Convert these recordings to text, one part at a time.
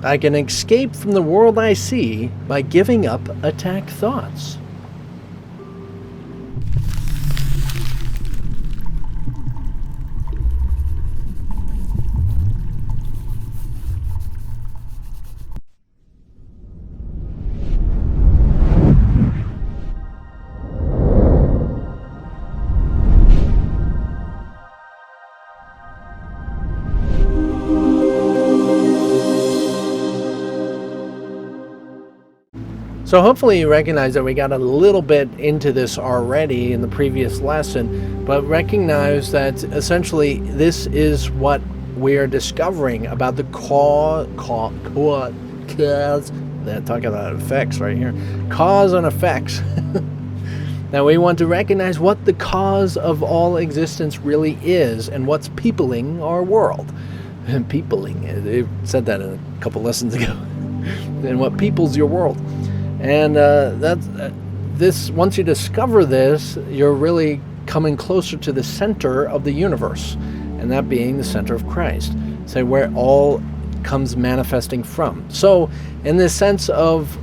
I can escape from the world I see by giving up attack thoughts. So hopefully you recognize that we got a little bit into this already in the previous lesson, but recognize that essentially this is what we're discovering about the cause, they're talking about effects right here, cause and effects. Now we want to recognize what the cause of all existence really is and what's peopling our world. Peopling, they said that a couple lessons ago. And what peoples your world. And this. Once you discover this, you're really coming closer to the center of the universe, and that being the center of Christ. So where it all comes manifesting from. So, in this sense of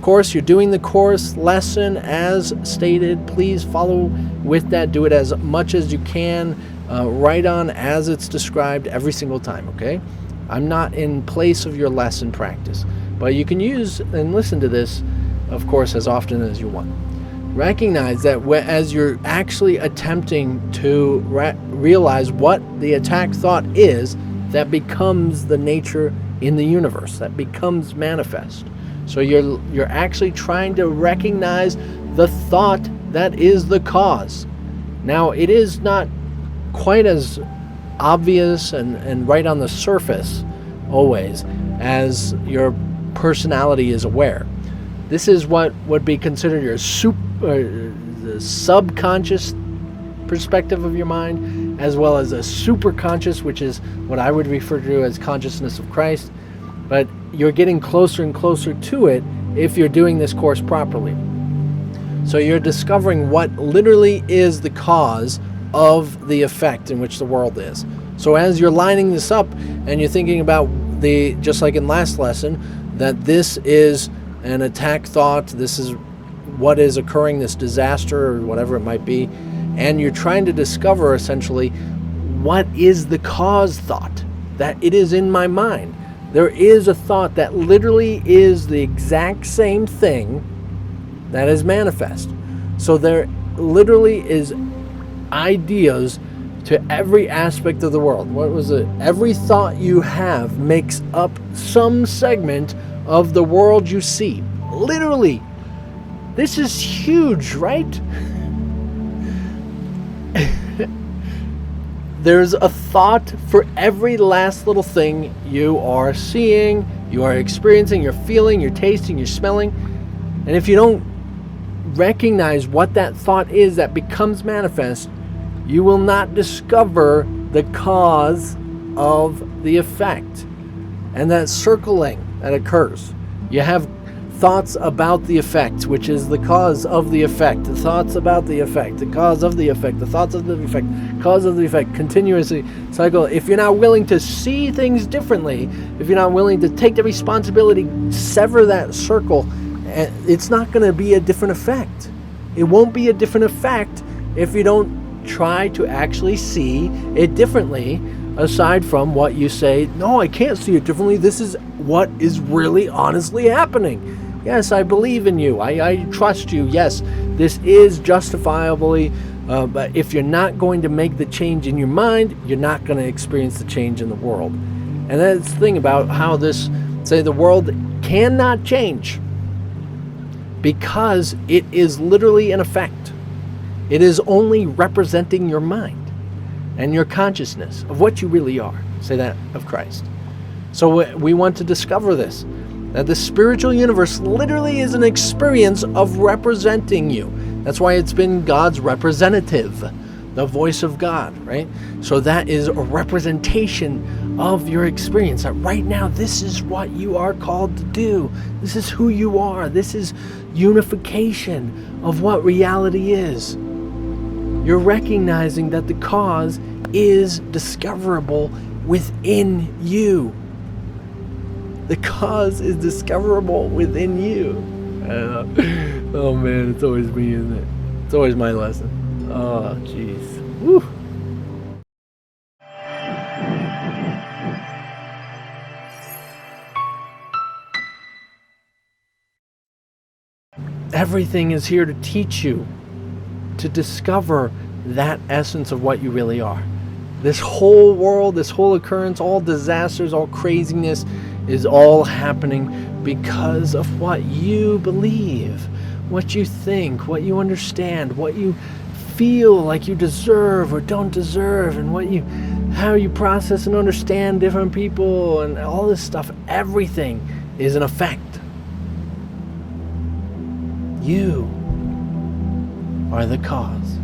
course, you're doing the course lesson as stated. Please follow with that. Do it as much as you can. Right on as it's described every single time. Okay, I'm not in place of your lesson practice, but you can use and listen to this, of course, as often as you want. Recognize that as you're actually attempting to realize what the attack thought is, that becomes the nature in the universe, that becomes manifest. So you're actually trying to recognize the thought that is the cause. Now, it is not quite as obvious and right on the surface always as your personality is aware. This is what would be considered your the subconscious perspective of your mind, as well as a superconscious, which is what I would refer to as consciousness of Christ. But you're getting closer and closer to it if you're doing this course properly. So you're discovering what literally is the cause of the effect in which the world is. So as you're lining this up and you're thinking about just like in last lesson, that this is an attack thought, this is what is occurring, this disaster or whatever it might be, and you're trying to discover essentially what is the cause thought, that it is in my mind. There is a thought that literally is the exact same thing that is manifest. So there literally is ideas to every aspect of the world. What was it? Every thought you have makes up some segment of the world you see. Literally. This is huge, right? There's a thought for every last little thing you are seeing, you are experiencing, you're feeling, you're tasting, you're smelling. And if you don't recognize what that thought is that becomes manifest, you will not discover the cause of the effect. And that circling that occurs. You have thoughts about the effect, which is the cause of the effect. The thoughts about the effect, the cause of the effect, the thoughts of the effect, cause of the effect, continuously cycle. If you're not willing to see things differently, if you're not willing to take the responsibility, sever that circle, it's not going to be a different effect. It won't be a different effect if you don't try to actually see it differently, aside from what you say, no, I can't see it differently. This is what is really honestly happening. Yes, I believe in you. I trust you. Yes, this is justifiably, but if you're not going to make the change in your mind, you're not going to experience the change in the world. And that's the thing about how this, say, the world cannot change because it is literally an effect. It is only representing your mind and your consciousness of what you really are. Say that of Christ. So we want to discover this, that the spiritual universe literally is an experience of representing you. That's why it's been God's representative, the voice of God, right? So that is a representation of your experience, that right now this is what you are called to do. This is who you are. This is unification of what reality is. You're recognizing that the cause is discoverable within you. The cause is discoverable within you. Oh man, it's always me, isn't it? It's always my lesson. Oh, jeez. Woo. Everything is here to teach you to discover that essence of what you really are. This whole world, this whole occurrence, all disasters, all craziness is all happening because of what you believe, what you think, what you understand, what you feel like you deserve or don't deserve, and how you process and understand different people and all this stuff. Everything is an effect. You are the cause.